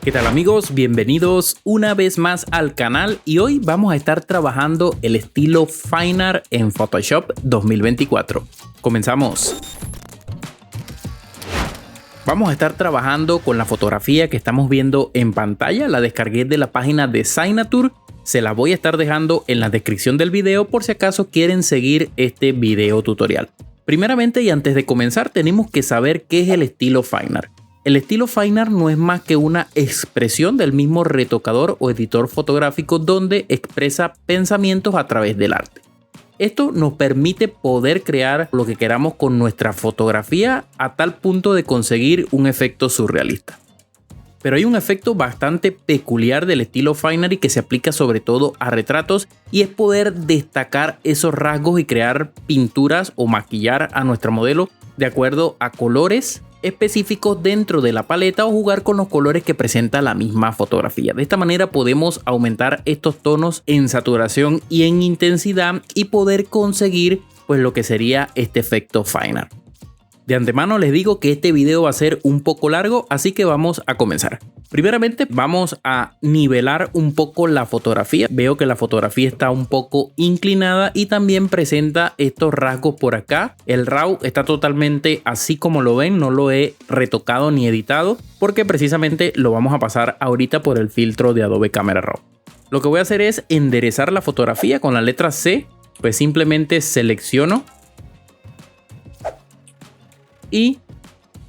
¿Qué tal amigos? Bienvenidos una vez más al canal y hoy vamos a estar trabajando el estilo Fine Art en Photoshop 2024. Comenzamos. Vamos a estar trabajando con la fotografía que estamos viendo en pantalla. La descargué de la página de Signature. Se la voy a estar dejando en la descripción del video por si acaso quieren seguir este video tutorial. Primeramente y antes de comenzar tenemos que saber qué es el estilo Fine Art. El estilo Fine Art no es más que una expresión del mismo retocador o editor fotográfico donde expresa pensamientos a través del arte. Esto nos permite poder crear lo que queramos con nuestra fotografía a tal punto de conseguir un efecto surrealista. Pero hay un efecto bastante peculiar del estilo Fine Art y que se aplica sobre todo a retratos y es poder destacar esos rasgos y crear pinturas o maquillar a nuestra modelo de acuerdo a colores específicos dentro de la paleta o jugar con los colores que presenta la misma fotografía. De esta manera podemos aumentar estos tonos en saturación y en intensidad y poder conseguir pues lo que sería este efecto Fine Art. De antemano les digo que este video va a ser un poco largo, así que vamos a comenzar. Primeramente vamos a nivelar un poco la fotografía. Veo que la fotografía está un poco inclinada y también presenta estos rasgos por acá. El RAW está totalmente así como lo ven, no lo he retocado ni editado porque precisamente lo vamos a pasar ahorita por el filtro de Adobe Camera Raw. Lo que voy a hacer es enderezar la fotografía con la letra C, pues simplemente selecciono y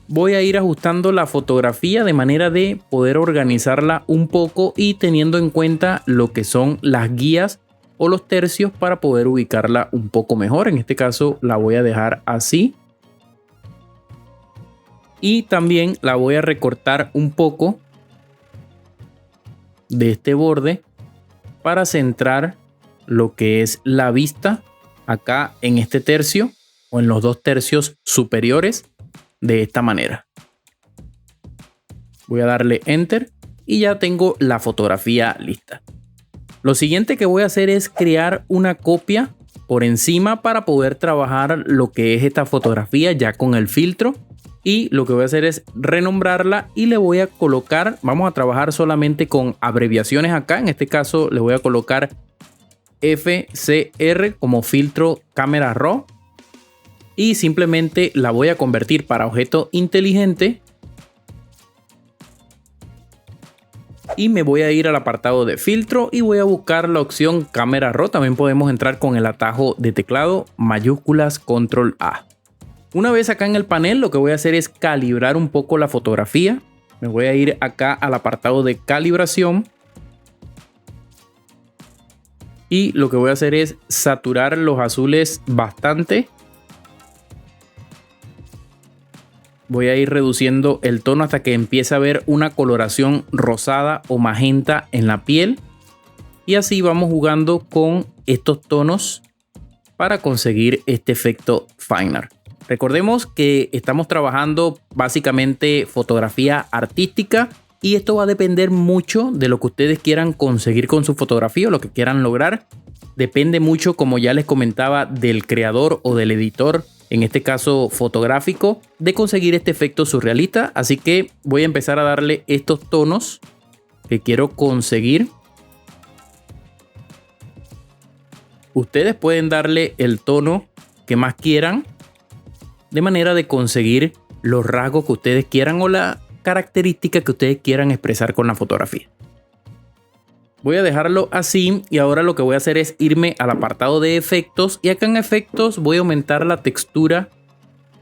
voy a ir ajustando la fotografía de manera de poder organizarla un poco y teniendo en cuenta lo que son las guías o los tercios para poder ubicarla un poco mejor. En este caso la voy a dejar así y también la voy a recortar un poco de este borde para centrar lo que es la vista acá en este tercio o en los dos tercios superiores de esta manera. Voy a darle enter y ya tengo la fotografía lista. Lo siguiente que voy a hacer es crear una copia por encima para poder trabajar lo que es esta fotografía ya con el filtro. Y lo que voy a hacer es renombrarla y le voy a colocar, vamos a trabajar solamente con abreviaciones acá. En este caso le voy a colocar FCR como filtro Camera Raw. Y simplemente la voy a convertir para objeto inteligente. Y me voy a ir al apartado de filtro y voy a buscar la opción Camera Raw. También podemos entrar con el atajo de teclado mayúsculas Control A. Una vez acá en el panel lo que voy a hacer es calibrar un poco la fotografía. Me voy a ir acá al apartado de calibración. Y lo que voy a hacer es saturar los azules bastante. Voy a ir reduciendo el tono hasta que empiece a ver una coloración rosada o magenta en la piel. Y así vamos jugando con estos tonos para conseguir este efecto Fine Art. Recordemos que estamos trabajando básicamente fotografía artística y esto va a depender mucho de lo que ustedes quieran conseguir con su fotografía o lo que quieran lograr. Depende mucho, como ya les comentaba, del creador o del editor, en este caso fotográfico, de conseguir este efecto surrealista. Así que voy a empezar a darle estos tonos que quiero conseguir. Ustedes pueden darle el tono que más quieran de manera de conseguir los rasgos que ustedes quieran o la característica que ustedes quieran expresar con la fotografía. Voy a dejarlo así y ahora lo que voy a hacer es irme al apartado de efectos y acá en efectos voy a aumentar la textura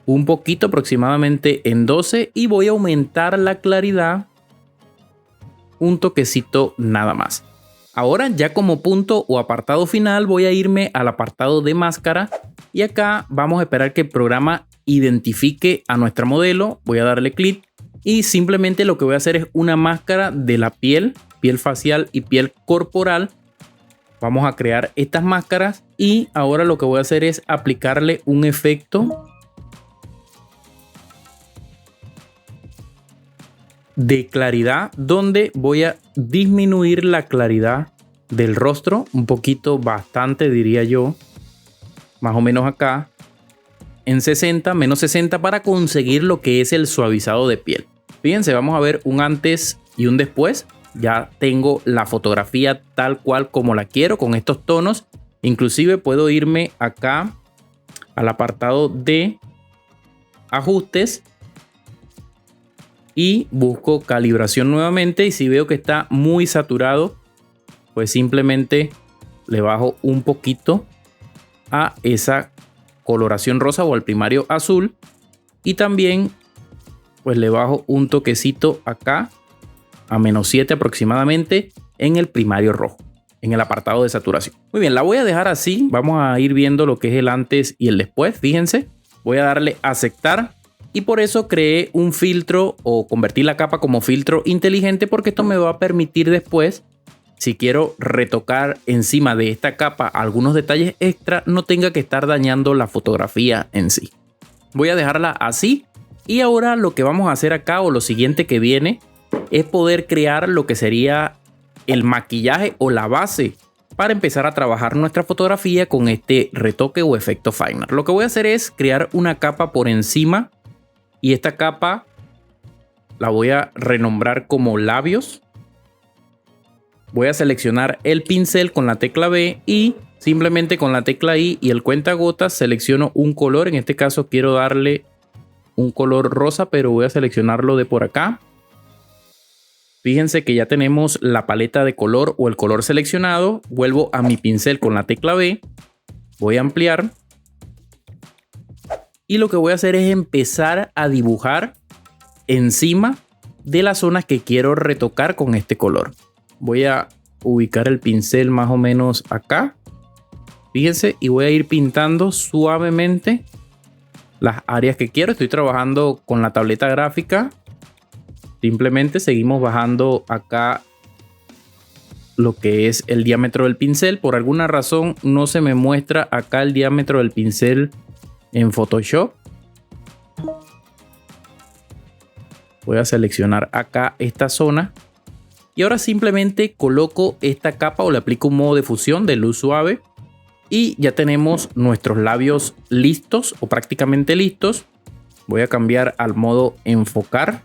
un poquito, aproximadamente en 12, y voy a aumentar la claridad un toquecito nada más. Ahora ya como punto o apartado final voy a irme al apartado de máscara y acá vamos a esperar que el programa identifique a nuestra modelo. Voy a darle clic y simplemente lo que voy a hacer es una máscara de la piel facial y piel corporal. Vamos a crear estas máscaras y ahora lo que voy a hacer es aplicarle un efecto de claridad donde voy a disminuir la claridad del rostro un poquito, bastante diría yo, más o menos acá en 60, menos 60 para conseguir lo que es el suavizado de piel. Fíjense, vamos a ver un antes y un después. Ya tengo la fotografía tal cual como la quiero con estos tonos. Inclusive puedo irme acá al apartado de ajustes y busco calibración nuevamente, y si veo que está muy saturado, pues simplemente le bajo un poquito a esa coloración rosa o al primario azul, y también pues le bajo un toquecito acá a -7 aproximadamente en el primario rojo, en el apartado de saturación. Muy bien, la voy a dejar así. Vamos a ir viendo lo que es el antes y el después. Fíjense, voy a darle a aceptar, y por eso creé un filtro o convertí la capa como filtro inteligente, porque esto me va a permitir después, si quiero retocar encima de esta capa algunos detalles extra, no tenga que estar dañando la fotografía en sí. Voy a dejarla así, y ahora lo que vamos a hacer acá, o lo siguiente que viene, es poder crear lo que sería el maquillaje o la base para empezar a trabajar nuestra fotografía con este retoque o efecto finer. Lo que voy a hacer es crear una capa por encima, y esta capa la voy a renombrar como labios. Voy a seleccionar el pincel con la tecla B, y simplemente con la tecla I y el cuentagotas selecciono un color. En este caso quiero darle un color rosa, pero voy a seleccionarlo de por acá. Fíjense que ya tenemos la paleta de color o el color seleccionado. Vuelvo a mi pincel con la tecla B. Voy a ampliar. Y lo que voy a hacer es empezar a dibujar encima de las zonas que quiero retocar con este color. Voy a ubicar el pincel más o menos acá. Fíjense, y voy a ir pintando suavemente las áreas que quiero. Estoy trabajando con la tableta gráfica. Simplemente seguimos bajando acá lo que es el diámetro del pincel. Por alguna razón no se me muestra acá el diámetro del pincel en Photoshop. Voy a seleccionar acá esta zona. Y ahora simplemente coloco esta capa o le aplico un modo de fusión de luz suave. Y ya tenemos nuestros labios listos o prácticamente listos. Voy a cambiar al modo enfocar.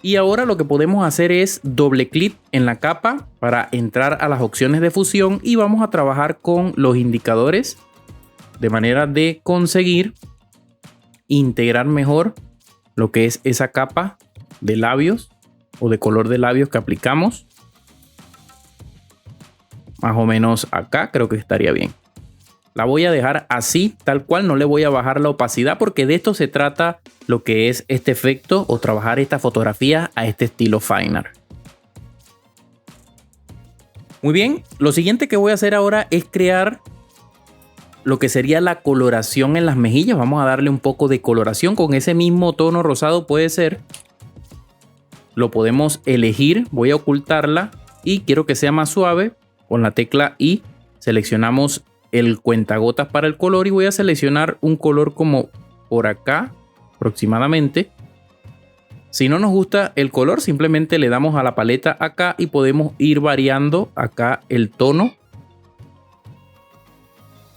Y ahora lo que podemos hacer es doble clic en la capa para entrar a las opciones de fusión, y vamos a trabajar con los indicadores de manera de conseguir integrar mejor lo que es esa capa de labios o de color de labios que aplicamos. Más o menos acá creo que estaría bien. La voy a dejar así, tal cual, no le voy a bajar la opacidad, porque de esto se trata lo que es este efecto o trabajar esta fotografía a este estilo finer. Muy bien, lo siguiente que voy a hacer ahora es crear lo que sería la coloración en las mejillas. Vamos a darle un poco de coloración con ese mismo tono rosado, puede ser. Lo podemos elegir, voy a ocultarla y quiero que sea más suave. Con la tecla I seleccionamos el cuentagotas para el color y voy a seleccionar un color como por acá aproximadamente. Si no nos gusta el color, simplemente le damos a la paleta acá y podemos ir variando acá el tono.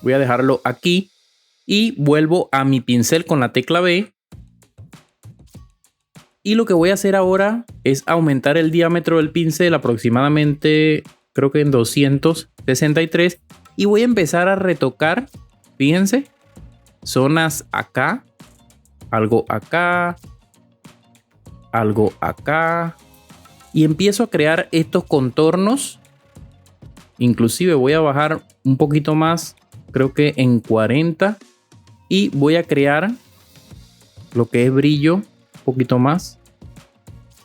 Voy a dejarlo aquí y vuelvo a mi pincel con la tecla B. Y lo que voy a hacer ahora es aumentar el diámetro del pincel aproximadamente, creo que en 263. Y voy a empezar a retocar, fíjense, zonas acá, algo acá, algo acá. Y empiezo a crear estos contornos. Inclusive voy a bajar un poquito más, creo que en 40. Y voy a crear lo que es brillo, un poquito más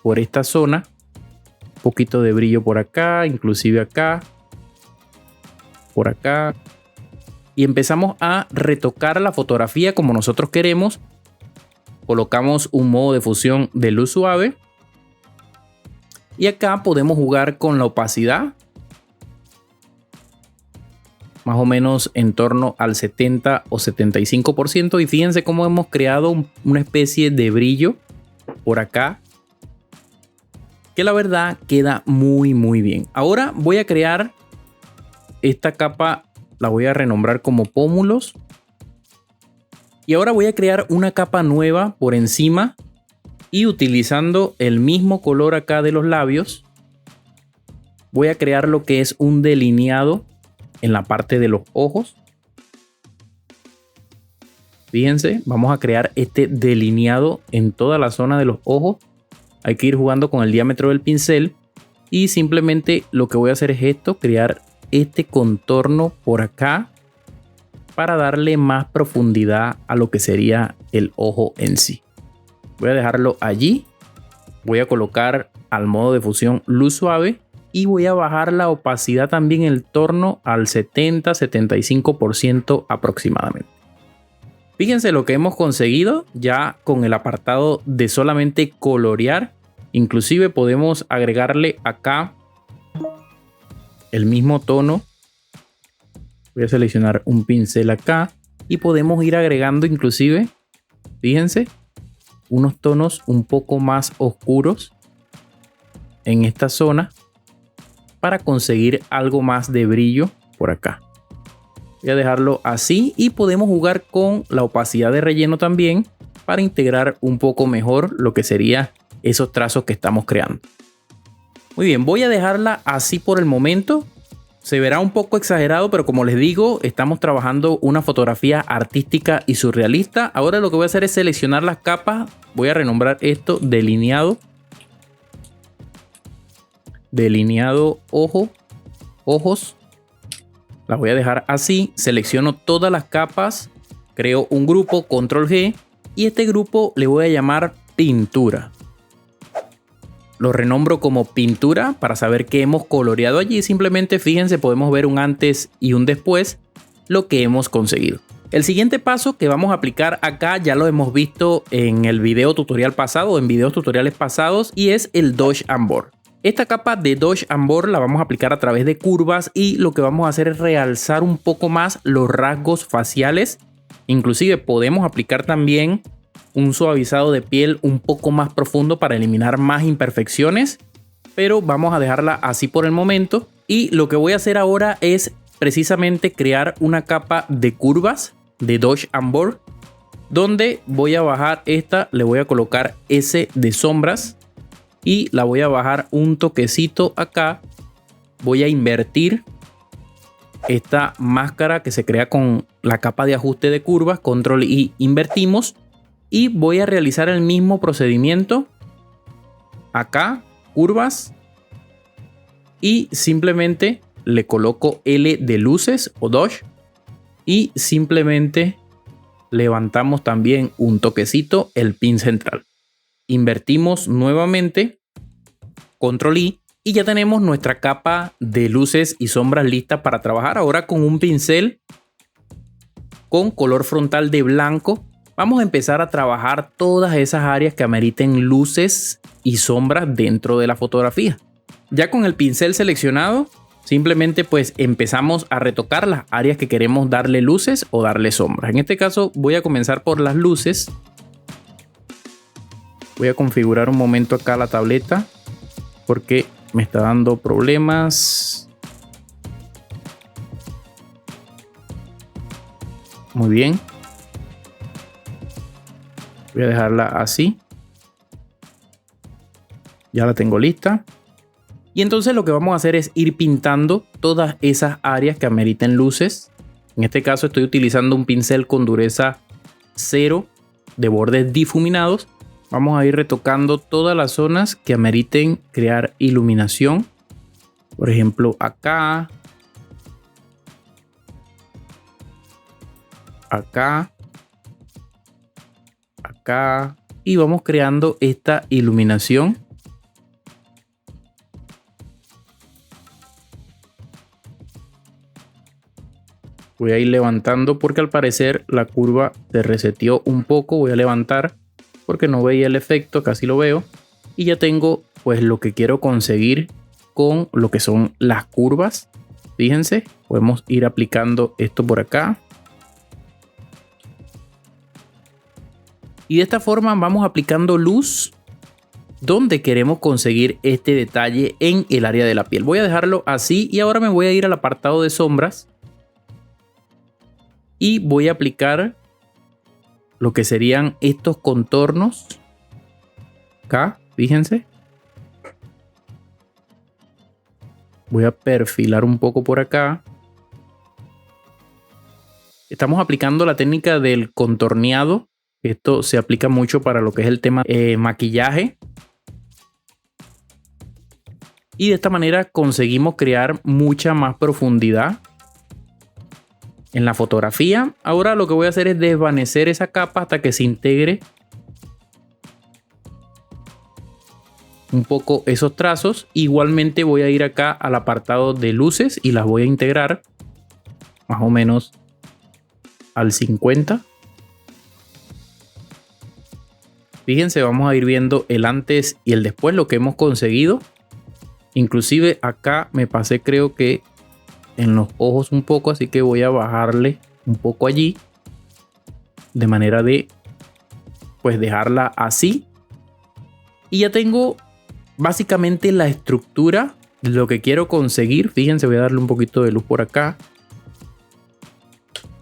por esta zona. Un poquito de brillo por acá, inclusive acá. Por acá, y empezamos a retocar la fotografía como nosotros queremos. Colocamos un modo de fusión de luz suave y acá podemos jugar con la opacidad, más o menos en torno al 70 o 75%, y fíjense cómo hemos creado una especie de brillo por acá que la verdad queda muy bien. Ahora voy a crear esta capa, la voy a renombrar como pómulos. Y ahora voy a crear una capa nueva por encima y utilizando el mismo color acá de los labios, voy a crear lo que es un delineado en la parte de los ojos. Fíjense, vamos a crear este delineado en toda la zona de los ojos. Hay que ir jugando con el diámetro del pincel y simplemente lo que voy a hacer es esto, crear este contorno por acá para darle más profundidad a lo que sería el ojo en sí. Voy a dejarlo allí. Voy a colocar al modo de fusión luz suave y voy a bajar la opacidad también en torno al 70-75% aproximadamente. Fíjense lo que hemos conseguido ya con el apartado de solamente colorear. Inclusive podemos agregarle acá el mismo tono. Voy a seleccionar un pincel acá y podemos ir agregando inclusive, fíjense, unos tonos un poco más oscuros en esta zona para conseguir algo más de brillo por acá. Voy a dejarlo así y podemos jugar con la opacidad de relleno también para integrar un poco mejor lo que sería esos trazos que estamos creando. Muy bien, voy a dejarla así por el momento. Se verá un poco exagerado, pero como les digo, estamos trabajando una fotografía artística y surrealista. Ahora lo que voy a hacer es seleccionar las capas. Voy a renombrar esto delineado. Delineado ojos. La voy a dejar así. Selecciono todas las capas. Creo un grupo, control G. Y este grupo le voy a llamar pintura. Lo renombro como pintura para saber que hemos coloreado allí. Simplemente fíjense, podemos ver un antes y un después lo que hemos conseguido. El siguiente paso que vamos a aplicar acá ya lo hemos visto en el video tutorial pasado o en videos tutoriales pasados y es el Dodge and Burn. Esta capa de Dodge and Burn la vamos a aplicar a través de curvas y lo que vamos a hacer es realzar un poco más los rasgos faciales. Inclusive podemos aplicar también un suavizado de piel un poco más profundo para eliminar más imperfecciones, pero vamos a dejarla así por el momento. Y lo que voy a hacer ahora es precisamente crear una capa de curvas de Dodge and Burn, donde voy a bajar esta, le voy a colocar S de sombras y la voy a bajar un toquecito acá. Voy a invertir esta máscara que se crea con la capa de ajuste de curvas, control y invertimos. Y voy a realizar el mismo procedimiento acá, curvas, y simplemente le coloco L de luces o Dodge y simplemente levantamos también un toquecito el pin central. Invertimos nuevamente, control I, y ya tenemos nuestra capa de luces y sombras lista para trabajar. Ahora con un pincel con color frontal de blanco vamos a empezar a trabajar todas esas áreas que ameriten luces y sombras dentro de la fotografía. Ya con el pincel seleccionado, simplemente pues empezamos a retocar las áreas que queremos darle luces o darle sombras. En este caso voy a comenzar por las luces. Voy a configurar un momento acá la tableta porque me está dando problemas. Muy bien. Voy a dejarla así. Ya la tengo lista. Y entonces lo que vamos a hacer es ir pintando todas esas áreas que ameriten luces. En este caso estoy utilizando un pincel con dureza 0 de bordes difuminados. Vamos a ir retocando todas las zonas que ameriten crear iluminación. Por ejemplo, acá. Acá. Acá, y vamos creando esta iluminación. Voy a ir levantando porque al parecer la curva se reseteó un poco. Voy a levantar porque no veía el efecto, casi lo veo. Y ya tengo pues lo que quiero conseguir con lo que son las curvas. Fíjense, podemos ir aplicando esto por acá. Y de esta forma vamos aplicando luz donde queremos conseguir este detalle en el área de la piel. Voy a dejarlo así y ahora me voy a ir al apartado de sombras. Y voy a aplicar lo que serían estos contornos. Acá, fíjense. Voy a perfilar un poco por acá. Estamos aplicando la técnica del contorneado. Esto se aplica mucho para lo que es el tema maquillaje. Y de esta manera conseguimos crear mucha más profundidad en la fotografía. Ahora lo que voy a hacer es desvanecer esa capa hasta que se integre un poco esos trazos. Igualmente voy a ir acá al apartado de luces y las voy a integrar más o menos al 50. Fíjense, vamos a ir viendo el antes y el después, lo que hemos conseguido. Inclusive acá me pasé, creo que en los ojos un poco, así que voy a bajarle un poco allí de manera de pues dejarla así. Y ya tengo básicamente la estructura de lo que quiero conseguir. Fíjense, voy a darle un poquito de luz por acá.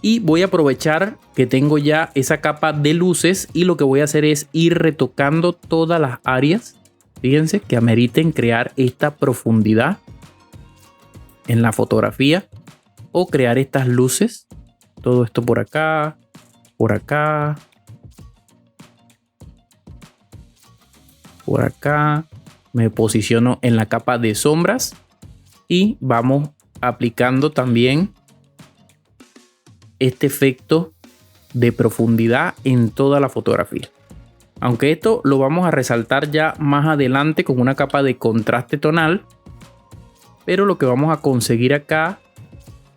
Y voy a aprovechar que tengo ya esa capa de luces y lo que voy a hacer es ir retocando todas las áreas. Fíjense que ameriten crear esta profundidad en la fotografía o crear estas luces. Todo esto por acá, por acá, por acá. Me posiciono en la capa de sombras y vamos aplicando también este efecto de profundidad en toda la fotografía. Aunque esto lo vamos a resaltar ya más adelante con una capa de contraste tonal. Pero lo que vamos a conseguir acá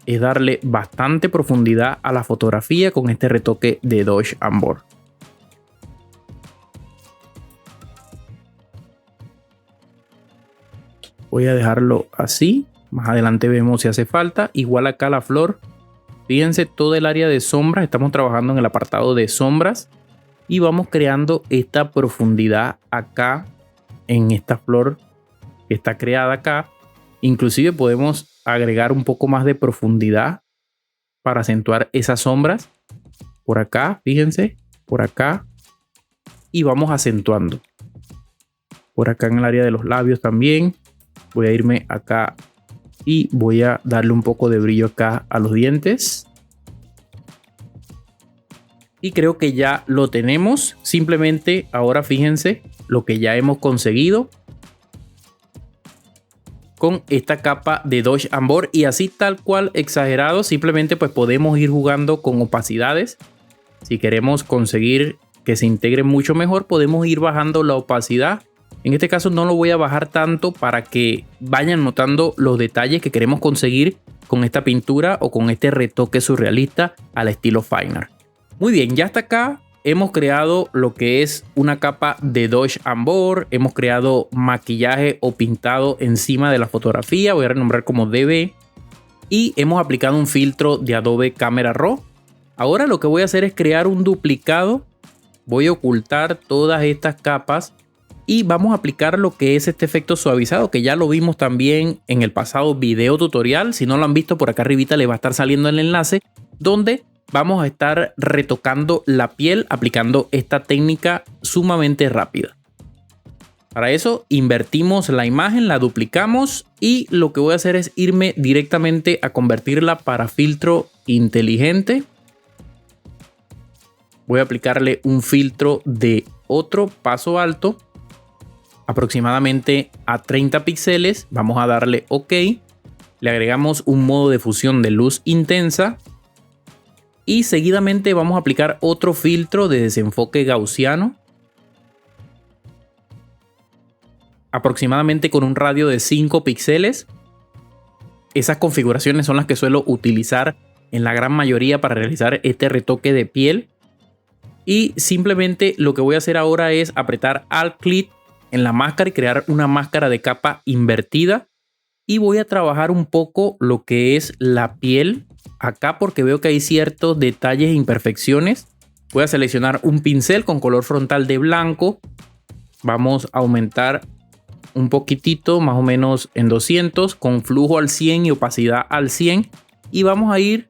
es darle bastante profundidad a la fotografía con este retoque de Dodge and Burn. Voy a dejarlo así. Más adelante vemos si hace falta. Igual acá la flor. Fíjense, todo el área de sombras. Estamos trabajando en el apartado de sombras. Y vamos creando esta profundidad acá en esta flor que está creada acá. Inclusive podemos agregar un poco más de profundidad para acentuar esas sombras. Por acá, fíjense, por acá. Y vamos acentuando. Por acá en el área de los labios también. Voy a irme acá y voy a darle un poco de brillo acá a los dientes. Y creo que ya lo tenemos. Simplemente ahora fíjense lo que ya hemos conseguido con esta capa de Dodge and Burn, y así tal cual exagerado. Simplemente pues podemos ir jugando con opacidades. Si queremos conseguir que se integre mucho mejor, podemos ir bajando la opacidad. En este caso no lo voy a bajar tanto para que vayan notando los detalles que queremos conseguir con esta pintura o con este retoque surrealista al estilo fine art. Muy bien, ya hasta acá hemos creado lo que es una capa de Dodge and Burn. Hemos creado maquillaje o pintado encima de la fotografía. Voy a renombrar como DB. Y hemos aplicado un filtro de Adobe Camera Raw. Ahora lo que voy a hacer es crear un duplicado. Voy a ocultar todas estas capas. Y vamos a aplicar lo que es este efecto suavizado, que ya lo vimos también en el pasado video tutorial. Si no lo han visto, por acá arribita les va a estar saliendo el enlace, donde vamos a estar retocando la piel aplicando esta técnica sumamente rápida. Para eso invertimos la imagen, la duplicamos y lo que voy a hacer es irme directamente a convertirla para filtro inteligente. Voy a aplicarle un filtro de otro paso alto, aproximadamente a 30 píxeles. Vamos a darle OK. Le agregamos un modo de fusión de luz intensa. Y seguidamente vamos a aplicar otro filtro de desenfoque gaussiano, aproximadamente con un radio de 5 píxeles. Esas configuraciones son las que suelo utilizar en la gran mayoría para realizar este retoque de piel. Y simplemente lo que voy a hacer ahora es apretar Alt-Click en la máscara y crear una máscara de capa invertida. Y voy a trabajar un poco lo que es la piel acá, porque veo que hay ciertos detalles e imperfecciones. Voy a seleccionar un pincel con color frontal de blanco. Vamos a aumentar un poquitito, más o menos en 200, con flujo al 100 y opacidad al 100. Y vamos a ir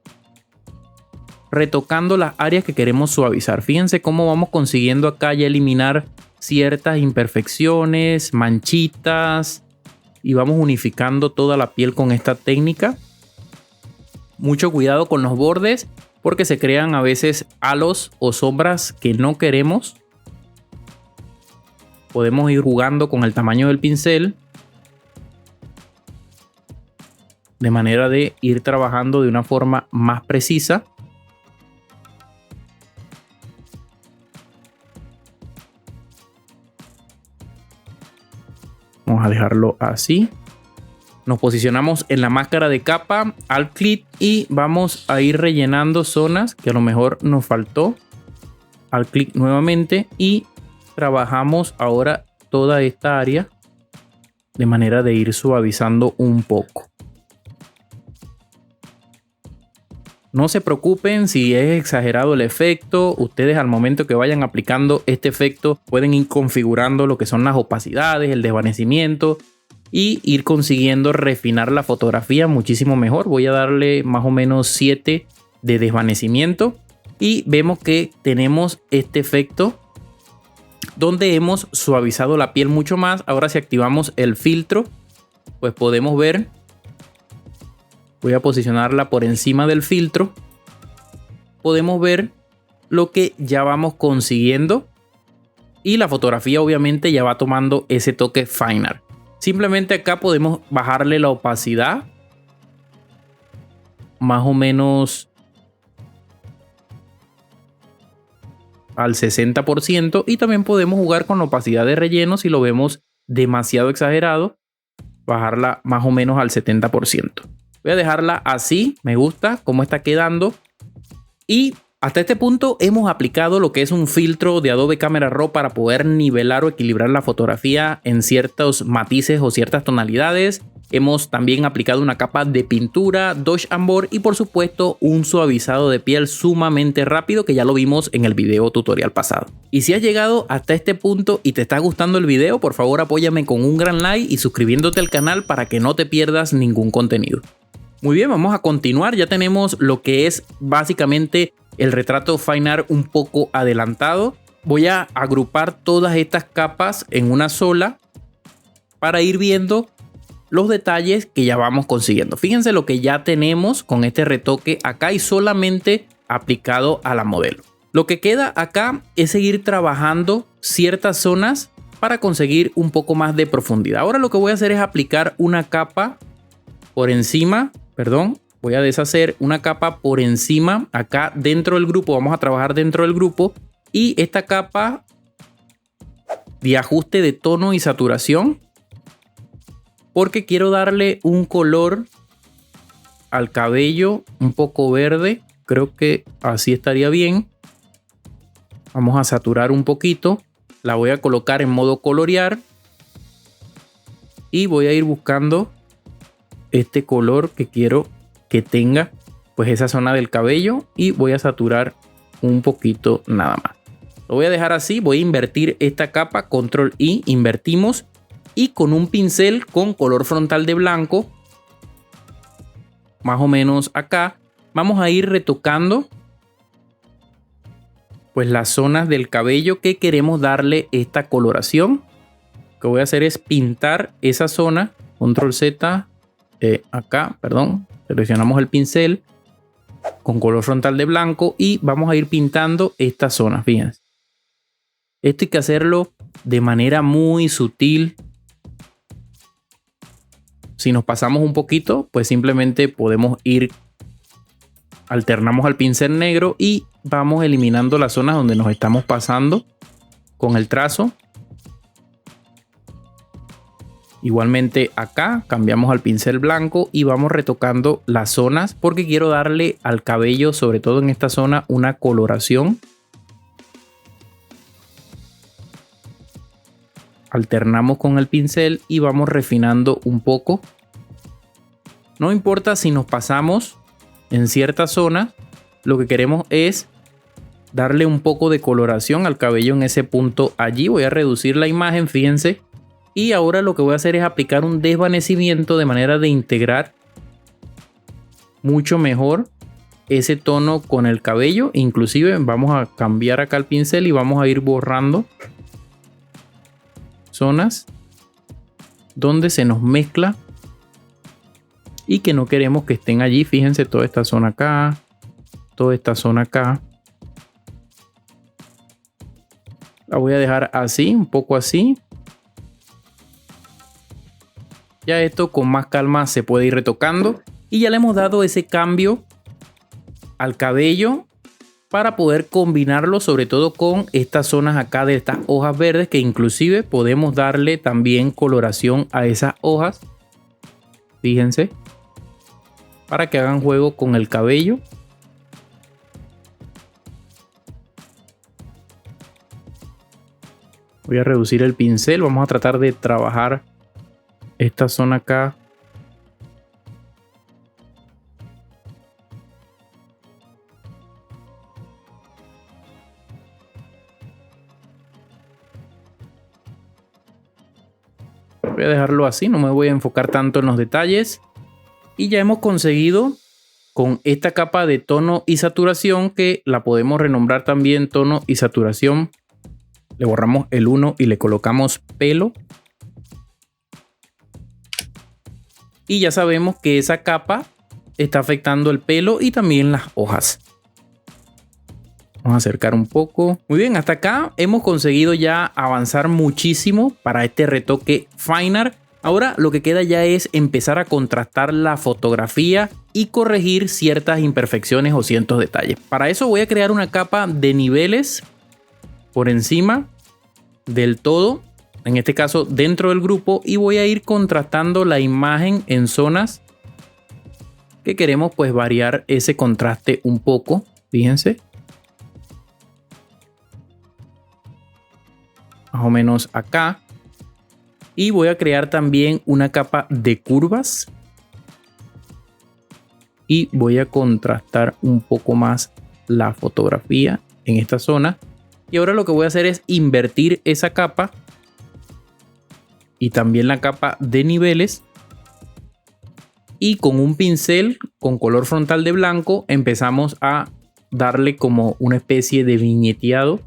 retocando las áreas que queremos suavizar. Fíjense cómo vamos consiguiendo acá ya eliminar ciertas imperfecciones, manchitas, y vamos unificando toda la piel con esta técnica. Mucho cuidado con los bordes porque se crean a veces halos o sombras que no queremos. Podemos ir jugando con el tamaño del pincel de manera de ir trabajando de una forma más precisa. Vamos a dejarlo así. Nos posicionamos en la máscara de capa, Alt clic, y vamos a ir rellenando zonas que a lo mejor nos faltó. Alt clic nuevamente y trabajamos ahora toda esta área de manera de ir suavizando un poco. No se preocupen si es exagerado el efecto. Ustedes al momento que vayan aplicando este efecto pueden ir configurando lo que son las opacidades, el desvanecimiento y ir consiguiendo refinar la fotografía muchísimo mejor. Voy a darle más o menos 7 de desvanecimiento y vemos que tenemos este efecto donde hemos suavizado la piel mucho más. Ahora si activamos el filtro, pues podemos ver. Voy a posicionarla por encima del filtro. Podemos ver lo que ya vamos consiguiendo. Y la fotografía obviamente ya va tomando ese toque fine art. Simplemente acá podemos bajarle la opacidad. Más o menos al 60%. Y también podemos jugar con la opacidad de relleno si lo vemos demasiado exagerado. Bajarla más o menos al 70%. Voy a dejarla así, me gusta cómo está quedando. Y hasta este punto hemos aplicado lo que es un filtro de Adobe Camera Raw para poder nivelar o equilibrar la fotografía en ciertos matices o ciertas tonalidades. Hemos también aplicado una capa de pintura, Dodge and Burn y por supuesto un suavizado de piel sumamente rápido que ya lo vimos en el video tutorial pasado. Y si has llegado hasta este punto y te está gustando el video, por favor apóyame con un gran like y suscribiéndote al canal para que no te pierdas ningún contenido. Muy bien, vamos a continuar. Ya tenemos lo que es básicamente el retrato fine art un poco adelantado. Voy a agrupar todas estas capas en una sola para ir viendo los detalles que ya vamos consiguiendo. Fíjense lo que ya tenemos con este retoque acá y solamente aplicado a la modelo. Lo que queda acá es seguir trabajando ciertas zonas para conseguir un poco más de profundidad. Ahora lo que voy a hacer es aplicar una capa por encima. Voy a deshacer una capa por encima acá dentro del grupo. Vamos a trabajar dentro del grupo y esta capa de ajuste de tono y saturación porque quiero darle un color al cabello un poco verde. Creo que así estaría bien. Vamos a saturar un poquito. La voy a colocar en modo colorear y voy a ir buscando este color que quiero que tenga pues esa zona del cabello y voy a saturar un poquito nada más. Lo voy a dejar así. Voy a invertir esta capa, control I, invertimos y con un pincel con color frontal de blanco más o menos acá vamos a ir retocando pues las zonas del cabello que queremos darle esta coloración. Lo que voy a hacer es pintar esa zona, control Z. Acá, seleccionamos el pincel con color frontal de blanco y vamos a ir pintando esta zona. Fíjense, esto hay que hacerlo de manera muy sutil. Si nos pasamos un poquito, pues simplemente podemos ir, alternamos al pincel negro y vamos eliminando las zonas donde nos estamos pasando con el trazo. Igualmente acá cambiamos al pincel blanco y vamos retocando las zonas porque quiero darle al cabello, sobre todo en esta zona, una coloración. Alternamos con el pincel y vamos refinando un poco. No importa si nos pasamos en cierta zona, lo que queremos es darle un poco de coloración al cabello en ese punto allí. Voy a reducir la imagen, fíjense. Y ahora lo que voy a hacer es aplicar un desvanecimiento de manera de integrar mucho mejor ese tono con el cabello. Inclusive vamos a cambiar acá el pincel y vamos a ir borrando zonas donde se nos mezcla y que no queremos que estén allí. Fíjense, toda esta zona acá, toda esta zona acá. La voy a dejar así, un poco así. Ya esto con más calma se puede ir retocando. Y ya le hemos dado ese cambio al cabello para poder combinarlo sobre todo con estas zonas acá de estas hojas verdes, que inclusive podemos darle también coloración a esas hojas. Fíjense, para que hagan juego con el cabello. Voy a reducir el pincel. Vamos a tratar de trabajar esta zona acá. Voy a dejarlo así, no me voy a enfocar tanto en los detalles. Y ya hemos conseguido con esta capa de tono y saturación, que la podemos renombrar también tono y saturación. Le borramos el 1 y le colocamos pelo. Y ya sabemos que esa capa está afectando el pelo y también las hojas. Vamos a acercar un poco. Muy bien, hasta acá hemos conseguido ya avanzar muchísimo para este retoque Fine Art. Ahora lo que queda ya es empezar a contrastar la fotografía y corregir ciertas imperfecciones o ciertos detalles. Para eso voy a crear una capa de niveles por encima del todo, en este caso dentro del grupo, y voy a ir contrastando la imagen en zonas que queremos pues variar ese contraste un poco. Fíjense, más o menos acá. Y voy a crear también una capa de curvas y voy a contrastar un poco más la fotografía en esta zona. Y ahora lo que voy a hacer es invertir esa capa y también la capa de niveles, y con un pincel con color frontal de blanco empezamos a darle como una especie de viñeteado.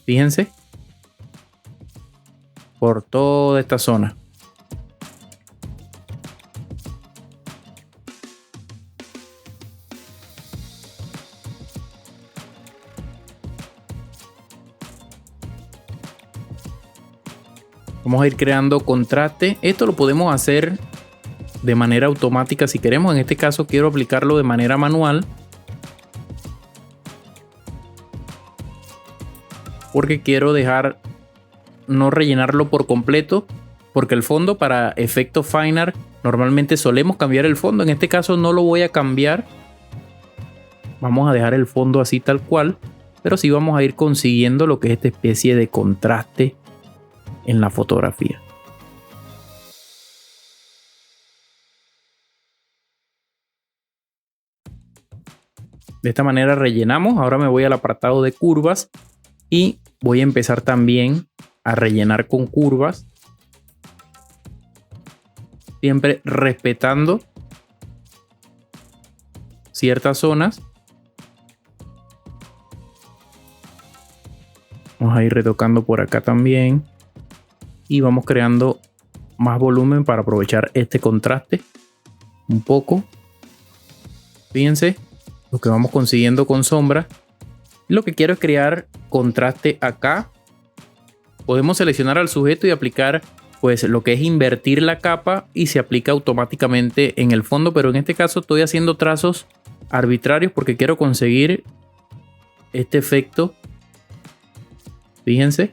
Fíjense, por toda esta zona. Vamos a ir creando contraste. Esto lo podemos hacer de manera automática si queremos. En este caso quiero aplicarlo de manera manual, porque quiero dejar no rellenarlo por completo, porque el fondo para efecto Fine Art normalmente solemos cambiar el fondo. En este caso no lo voy a cambiar. Vamos a dejar el fondo así tal cual, pero sí vamos a ir consiguiendo lo que es esta especie de contraste en la fotografía. De esta manera rellenamos. Ahora me voy al apartado de curvas y voy a empezar también a rellenar con curvas, siempre respetando ciertas zonas. Vamos a ir retocando por acá también y vamos creando más volumen para aprovechar este contraste un poco. Fíjense lo que vamos consiguiendo con sombra. Lo que quiero es crear contraste acá. Podemos seleccionar al sujeto y aplicar pues lo que es invertir la capa y se aplica automáticamente en el fondo, pero en este caso estoy haciendo trazos arbitrarios porque quiero conseguir este efecto. Fíjense.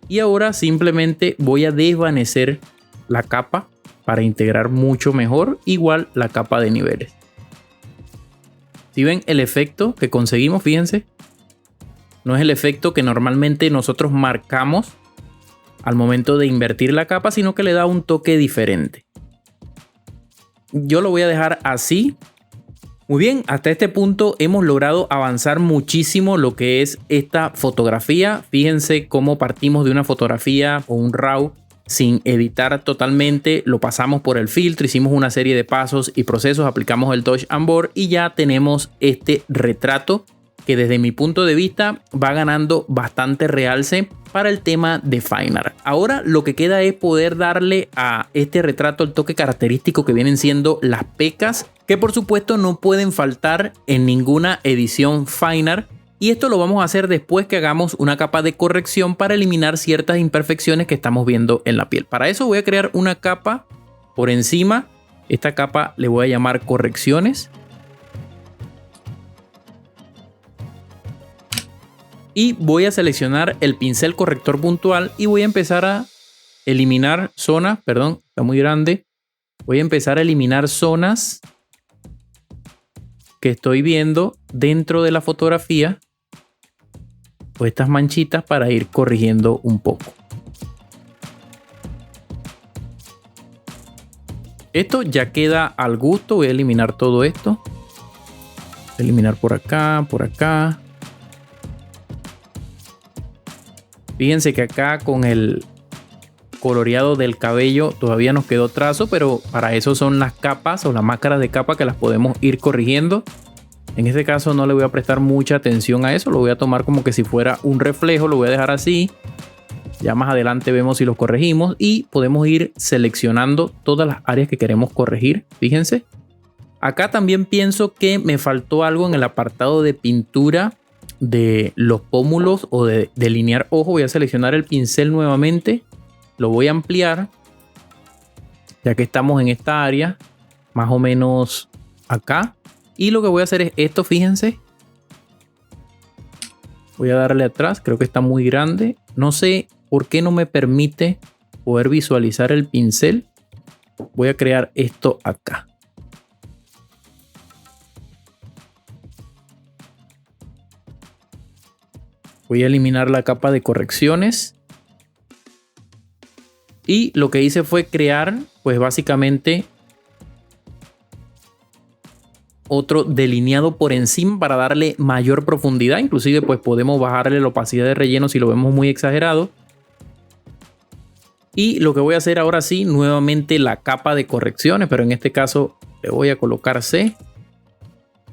Y ahora simplemente voy a desvanecer la capa para integrar mucho mejor, igual la capa de niveles. Si ven el efecto que conseguimos, fíjense. No es el efecto que normalmente nosotros marcamos al momento de invertir la capa, sino que le da un toque diferente. Yo lo voy a dejar así. Muy bien, hasta este punto hemos logrado avanzar muchísimo lo que es esta fotografía. Fíjense cómo partimos de una fotografía o un RAW sin editar totalmente, lo pasamos por el filtro, hicimos una serie de pasos y procesos, aplicamos el Touch and Board y ya tenemos este retrato que desde mi punto de vista va ganando bastante realce para el tema de fine art. Ahora lo que queda es poder darle a este retrato el toque característico que vienen siendo las pecas, que por supuesto no pueden faltar en ninguna edición fine art. Y esto lo vamos a hacer después que hagamos una capa de corrección para eliminar ciertas imperfecciones que estamos viendo en la piel. Para eso voy a crear una capa por encima. Esta capa le voy a llamar correcciones. Y voy a seleccionar el pincel corrector puntual y voy a empezar a eliminar zonas. Perdón, está muy grande. Voy a empezar a eliminar zonas que estoy viendo dentro de la fotografía. O estas manchitas para ir corrigiendo un poco. Esto ya queda al gusto. Voy a eliminar todo esto. Voy a eliminar por acá, por acá. Fíjense que acá con el coloreado del cabello todavía nos quedó trazo, pero para eso son las capas o las máscaras de capa que las podemos ir corrigiendo. En este caso no le voy a prestar mucha atención a eso, lo voy a tomar como que si fuera un reflejo, lo voy a dejar así. Ya más adelante vemos si los corregimos y podemos ir seleccionando todas las áreas que queremos corregir. Fíjense. Acá también pienso que me faltó algo en el apartado de pintura de los pómulos o de delinear ojo. Voy a seleccionar el pincel nuevamente, lo voy a ampliar, ya que estamos en esta área, más o menos acá. Y lo que voy a hacer es esto, fíjense. Voy a darle atrás, creo que está muy grande. No sé por qué no me permite poder visualizar el pincel. Voy a crear esto acá. Voy a eliminar la capa de correcciones. Y lo que hice fue crear, pues básicamente, otro delineado por encima para darle mayor profundidad. Inclusive pues podemos bajarle la opacidad de relleno si lo vemos muy exagerado. Y lo que voy a hacer ahora sí, nuevamente la capa de correcciones, pero en este caso le voy a colocar C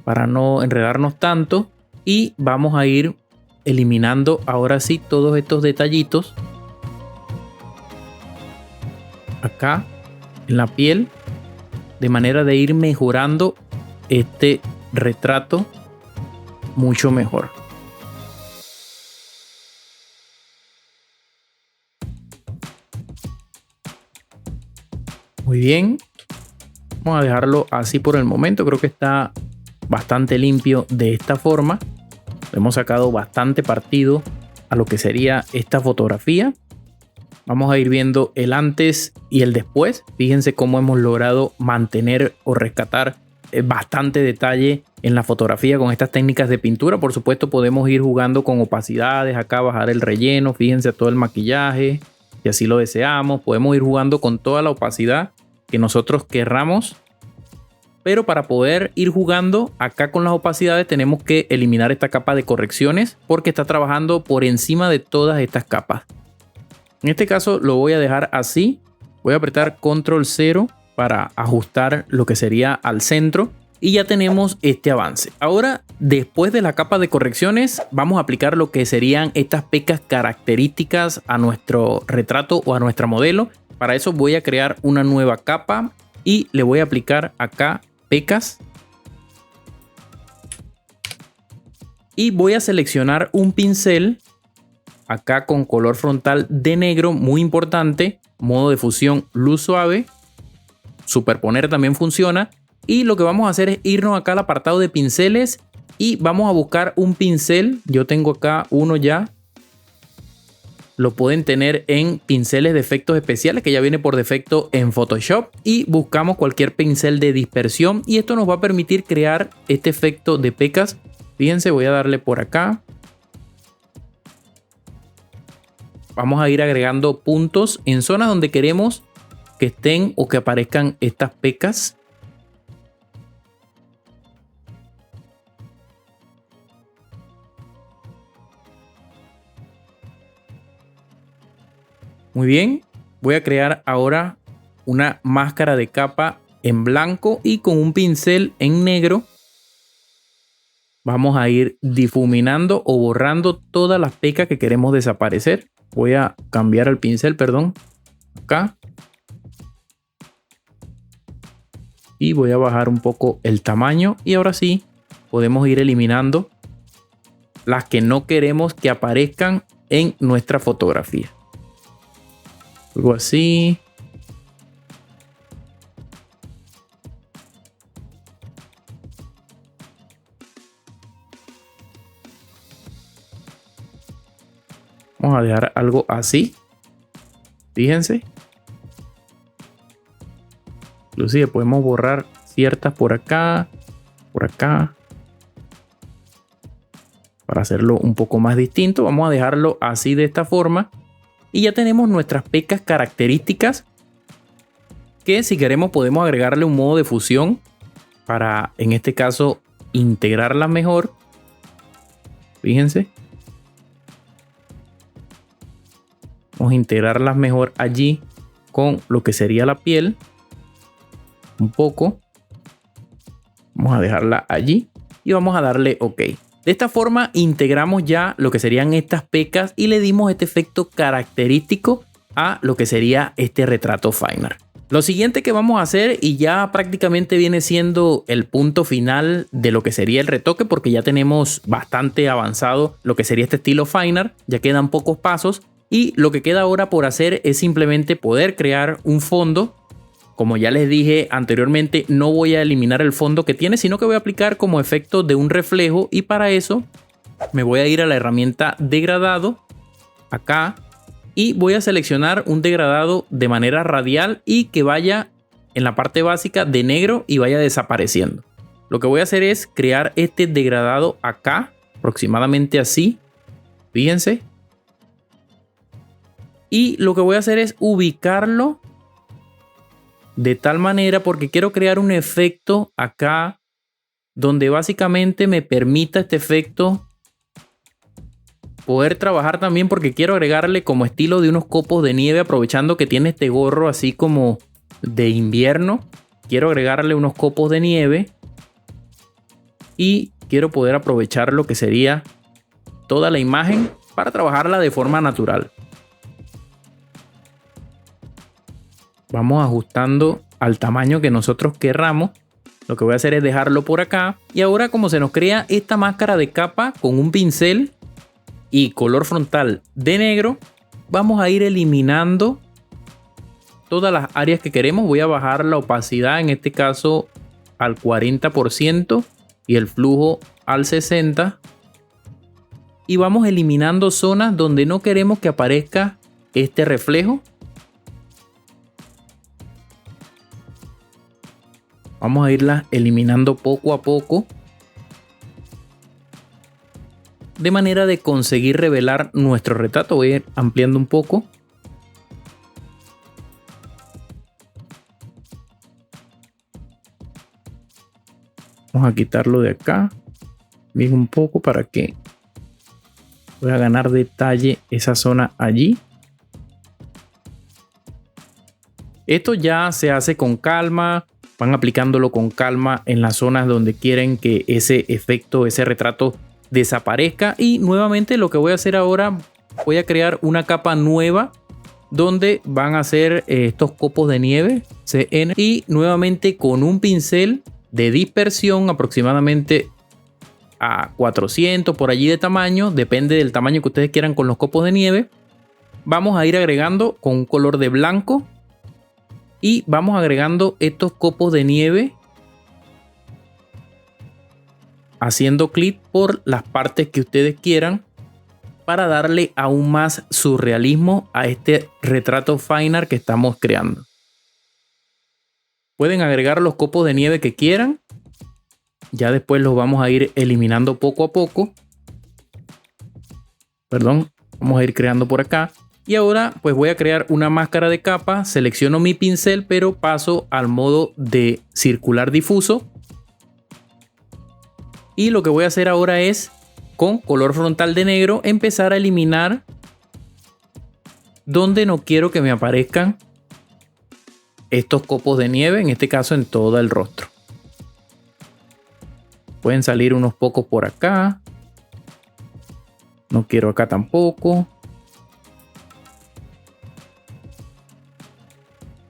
para no enredarnos tanto. Y vamos a ir eliminando ahora sí todos estos detallitos acá en la piel, de manera de ir mejorando este retrato mucho mejor. Muy bien, vamos a dejarlo así por el momento. Creo que está bastante limpio de esta forma. Hemos sacado bastante partido a lo que sería esta fotografía. Vamos a ir viendo el antes y el después. Fíjense cómo hemos logrado mantener o rescatar bastante detalle en la fotografía con estas técnicas de pintura. Por supuesto podemos ir jugando con opacidades, acá bajar el relleno, fíjense todo el maquillaje, si así lo deseamos. Podemos ir jugando con toda la opacidad que nosotros querramos, pero para poder ir jugando acá con las opacidades tenemos que eliminar esta capa de correcciones porque está trabajando por encima de todas estas capas. En este caso lo voy a dejar así. Voy a apretar Control 0 para ajustar lo que sería al centro y ya tenemos este avance. Ahora, después de la capa de correcciones, vamos a aplicar lo que serían estas pecas características a nuestro retrato o a nuestra modelo. Para eso voy a crear una nueva capa y le voy a aplicar acá pecas. Y voy a seleccionar un pincel acá con color frontal de negro, muy importante, modo de fusión luz suave. Superponer también funciona. Y lo que vamos a hacer es irnos acá al apartado de pinceles y vamos a buscar un pincel. Yo tengo acá uno ya. Lo pueden tener en pinceles de efectos especiales que ya viene por defecto en Photoshop. Y buscamos cualquier pincel de dispersión y esto nos va a permitir crear este efecto de pecas. Fíjense, voy a darle por acá. Vamos a ir agregando puntos en zonas donde queremos que estén o que aparezcan estas pecas. Muy bien. Voy a crear ahora una máscara de capa en blanco y con un pincel en negro vamos a ir difuminando o borrando todas las pecas que queremos desaparecer. Voy a cambiar el pincel, perdón, acá. Y voy a bajar un poco el tamaño y ahora sí podemos ir eliminando las que no queremos que aparezcan en nuestra fotografía. Algo así. Vamos a dejar algo así. Fíjense. Inclusive podemos borrar ciertas por acá, para hacerlo un poco más distinto. Vamos a dejarlo así de esta forma. Y ya tenemos nuestras pecas características que si queremos podemos agregarle un modo de fusión para, en este caso, integrarlas mejor. Fíjense. Vamos a integrarlas mejor allí con lo que sería la piel. Un poco. Vamos a dejarla allí y vamos a darle OK. De esta forma integramos ya lo que serían estas pecas y le dimos este efecto característico a lo que sería este retrato fine art. Lo siguiente que vamos a hacer, y ya prácticamente viene siendo el punto final de lo que sería el retoque, porque ya tenemos bastante avanzado lo que sería este estilo fine art, ya quedan pocos pasos y lo que queda ahora por hacer es simplemente poder crear un fondo. Como ya les dije anteriormente, no voy a eliminar el fondo que tiene, sino que voy a aplicar como efecto de un reflejo, y para eso me voy a ir a la herramienta degradado acá y voy a seleccionar un degradado de manera radial y que vaya en la parte básica de negro y vaya desapareciendo. Lo que voy a hacer es crear este degradado acá, aproximadamente así. Fíjense. Y lo que voy a hacer es ubicarlo de tal manera, porque quiero crear un efecto acá donde básicamente me permita este efecto poder trabajar también, porque quiero agregarle como estilo de unos copos de nieve, aprovechando que tiene este gorro así como de invierno. Quiero agregarle unos copos de nieve y quiero poder aprovechar lo que sería toda la imagen para trabajarla de forma natural. Vamos ajustando al tamaño que nosotros querramos. Lo que voy a hacer es dejarlo por acá. Y ahora, como se nos crea esta máscara de capa con un pincel y color frontal de negro, vamos a ir eliminando todas las áreas que queremos. Voy a bajar la opacidad, en este caso al 40% y el flujo al 60%. Y vamos eliminando zonas donde no queremos que aparezca este reflejo. Vamos a irlas eliminando poco a poco, de manera de conseguir revelar nuestro retrato. Voy a ir ampliando un poco. Vamos a quitarlo de acá bien un poco para que pueda ganar detalle esa zona allí. Esto ya se hace con calma. Van aplicándolo con calma en las zonas donde quieren que ese efecto, ese retrato desaparezca. Y nuevamente lo que voy a hacer ahora, voy a crear una capa nueva donde van a ser estos copos de nieve CN, y nuevamente con un pincel de dispersión aproximadamente a 400 por allí de tamaño, depende del tamaño que ustedes quieran con los copos de nieve. Vamos a ir agregando con un color de blanco y vamos agregando estos copos de nieve, haciendo clic por las partes que ustedes quieran para darle aún más surrealismo a este retrato fine art que estamos creando. Pueden agregar los copos de nieve que quieran. Ya después los vamos a ir eliminando poco a poco. Perdón, vamos a ir creando por acá. Y ahora pues voy a crear una máscara de capa. Selecciono mi pincel, pero paso al modo de circular difuso. Y lo que voy a hacer ahora es, con color frontal de negro, empezar a eliminar donde no quiero que me aparezcan estos copos de nieve, en este caso en todo el rostro. Pueden salir unos pocos por acá. No quiero acá tampoco.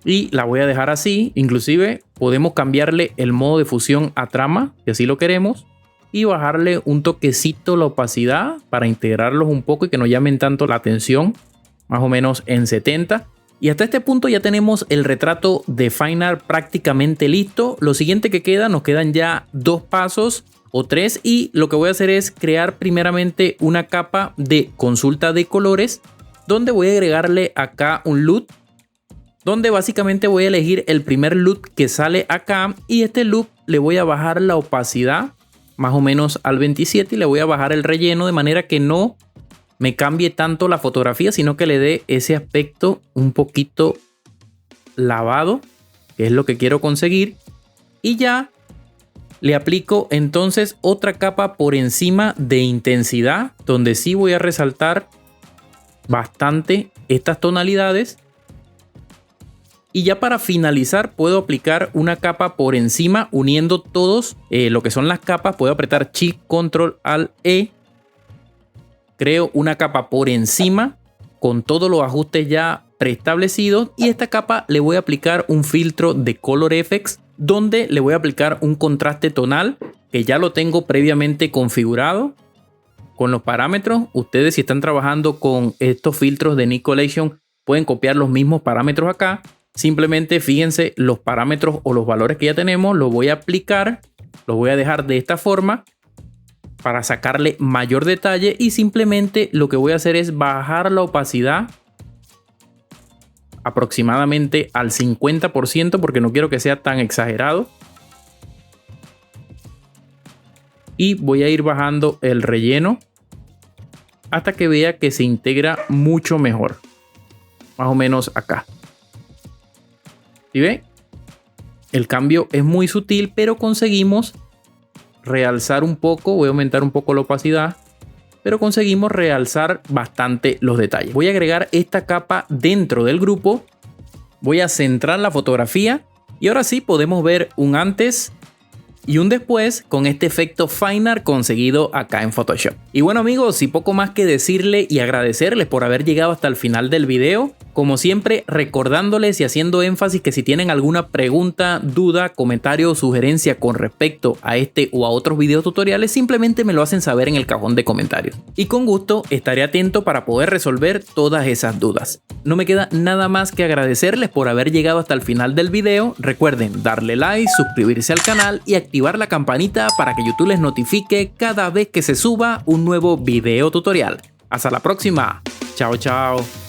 Y la voy a dejar así. Inclusive podemos cambiarle el modo de fusión a trama, si así lo queremos. Y bajarle un toquecito la opacidad para integrarlos un poco y que no llamen tanto la atención. Más o menos en 70. Y hasta este punto ya tenemos el retrato de Fine Art prácticamente listo. Lo siguiente que queda, nos quedan ya 2 pasos o 3. Y lo que voy a hacer es crear primeramente una capa de consulta de colores. Donde voy a agregarle acá un loop. Donde básicamente voy a elegir el primer loop que sale acá. Y este loop le voy a bajar la opacidad más o menos al 27. Y le voy a bajar el relleno de manera que no me cambie tanto la fotografía, sino que le dé ese aspecto un poquito lavado, que es lo que quiero conseguir. Y ya le aplico entonces otra capa por encima de intensidad, donde sí voy a resaltar bastante estas tonalidades. Y ya para finalizar puedo aplicar una capa por encima uniendo todos lo que son las capas. Puedo apretar Shift Control Alt E. Creo una capa por encima con todos los ajustes ya preestablecidos. Y a esta capa le voy a aplicar un filtro de Color Efex, donde le voy a aplicar un contraste tonal que ya lo tengo previamente configurado con los parámetros. Ustedes, si están trabajando con estos filtros de Nik Collection, pueden copiar los mismos parámetros acá. Simplemente fíjense los parámetros o los valores que ya tenemos. Los voy a aplicar, los voy a dejar de esta forma para sacarle mayor detalle. Y simplemente lo que voy a hacer es bajar la opacidad aproximadamente al 50%, porque no quiero que sea tan exagerado. Y voy a ir bajando el relleno hasta que vea que se integra mucho mejor. Más o menos acá. ¿Sí ven? El cambio es muy sutil, pero conseguimos realzar un poco. Voy a aumentar un poco la opacidad, pero conseguimos realzar bastante los detalles. Voy a agregar esta capa dentro del grupo. Voy a centrar la fotografía y ahora sí podemos ver un antes y un después con este efecto Fine Art conseguido acá en Photoshop. Y bueno amigos, y poco más que decirle y agradecerles por haber llegado hasta el final del video. Como siempre, recordándoles y haciendo énfasis que si tienen alguna pregunta, duda, comentario o sugerencia con respecto a este o a otros videos tutoriales, simplemente me lo hacen saber en el cajón de comentarios. Y con gusto estaré atento para poder resolver todas esas dudas. No me queda nada más que agradecerles por haber llegado hasta el final del video. Recuerden darle like, suscribirse al canal y activar la campanita para que YouTube les notifique cada vez que se suba un nuevo video tutorial. Hasta la próxima. Chao, chao.